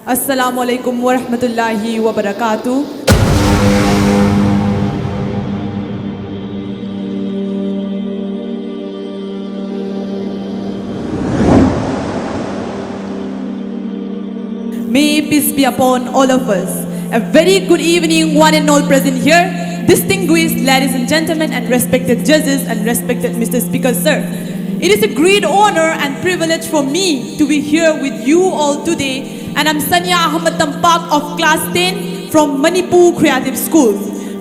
Assalamu alaikum wa rahmatullahi wa barakatuh. May peace be upon all of us. A very good evening, one and all present here, distinguished ladies and gentlemen, and respected judges and respected Mr. Speaker, sir. It is a great honor and privilege for me to be here with you all today. And I'm Sania Ahamed Tampak of Class 10 from Manipur Creative School.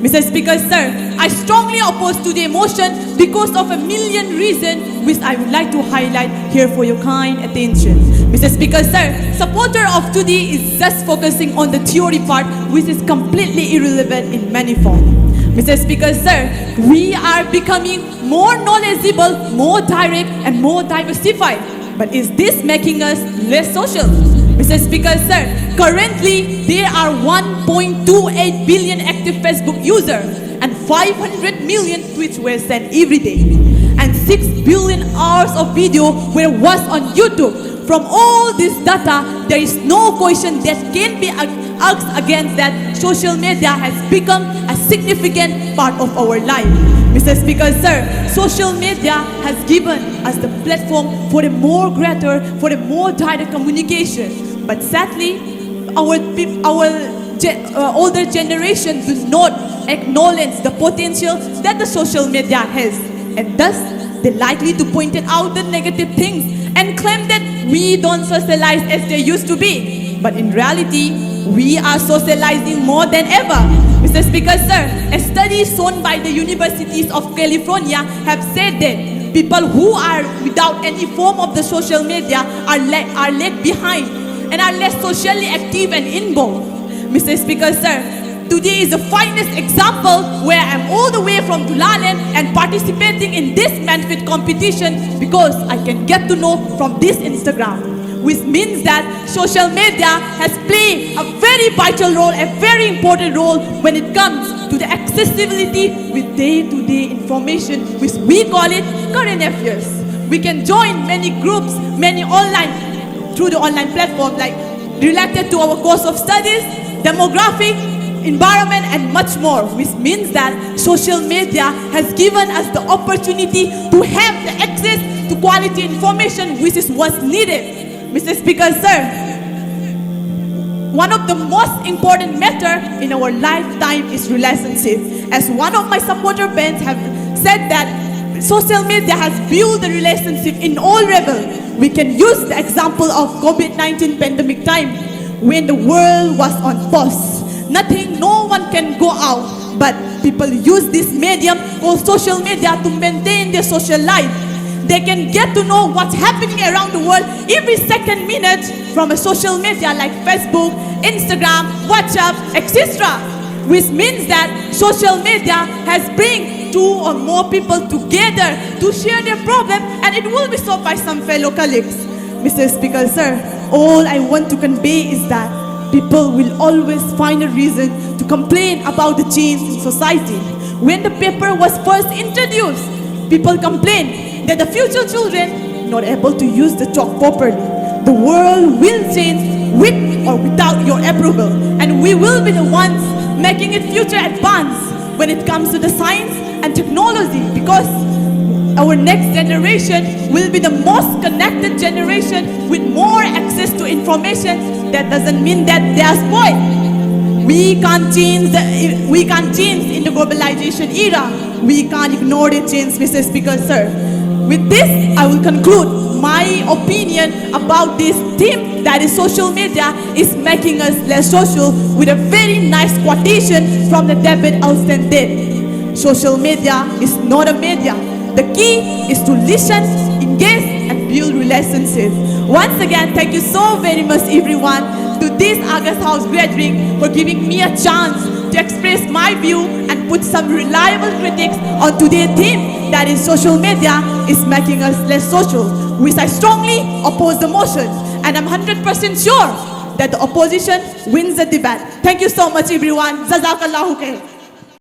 Mr. Speaker, sir, I strongly oppose to the motion because of a million reasons which I would like to highlight here for your kind attention. Mr. Speaker, sir, supporter of today is just focusing on the theory part which is completely irrelevant in many forms. Mr. Speaker, sir, we are becoming more knowledgeable, more direct and more diversified. But is this making us less social? Mr. Speaker, sir, currently there are 1.28 billion active Facebook users and 500 million tweets were sent every day. And 6 billion hours of video were watched on YouTube. From all this data, there is no question that can be asked against that social media has become a significant part of our life. Mr. Speaker, sir, social media has given us the platform for a more greater, for a more direct communication. But sadly, our older generation do not acknowledge the potential that the social media has. And thus, they likely to point out the negative things and claim that we don't socialize as they used to be. But in reality, we are socializing more than ever. Mr. Speaker, sir, a study shown by the universities of California have said that people who are without any form of the social media are left behind and are less socially active and involved. Mr. Speaker, sir, today is the finest example where I'm all the way from Dulaland and participating in this MANFETE competition because I can get to know from this Instagram, which means that social media has played a very vital role, a very important role when it comes to the accessibility with day-to-day information, which we call it current affairs. We can join many groups, many online, through the online platform like related to our course of studies, demographic, environment and much more, which means that social media has given us the opportunity to have the access to quality information which is what's needed. Mr. Speaker, sir, one of the most important matter in our lifetime is relationship. As one of my supporter bands have said that social media has built the relationship in all levels. We can use the example of COVID-19 pandemic time when the world was on pause. No one can go out, but people use this medium called social media to maintain their social life. They can get to know what's happening around the world every second minute from a social media like Facebook, Instagram, WhatsApp, etc. Which means that social media has bring 2 or more people together to share their problem and it will be solved by some fellow colleagues. Mr. Speaker, sir, all I want to convey is that people will always find a reason to complain about the change in society. When the paper was first introduced, people complained that the future children not able to use the chalk properly. The world will change with or without your approval, and we will be the ones making it future advance when it comes to the science and technology, because our next generation will be the most connected generation with more access to information. That doesn't mean that they are spoiled. We can't change in the globalization era. We can't ignore the change, Mr. Speaker, sir. With this, I will conclude my opinion about this theme, that is social media is making us less social, with a very nice quotation from the David Alston did. Social media is not a media. The key is to listen, engage and build relationships. Once again, thank you so very much everyone to this August House gathering for giving me a chance to express my view and put some reliable critics on today's theme, that is social media is making us less social, which I strongly oppose the motion, and I'm 100% sure that the opposition wins the debate. Thank you so much everyone. Jazakallahu khair.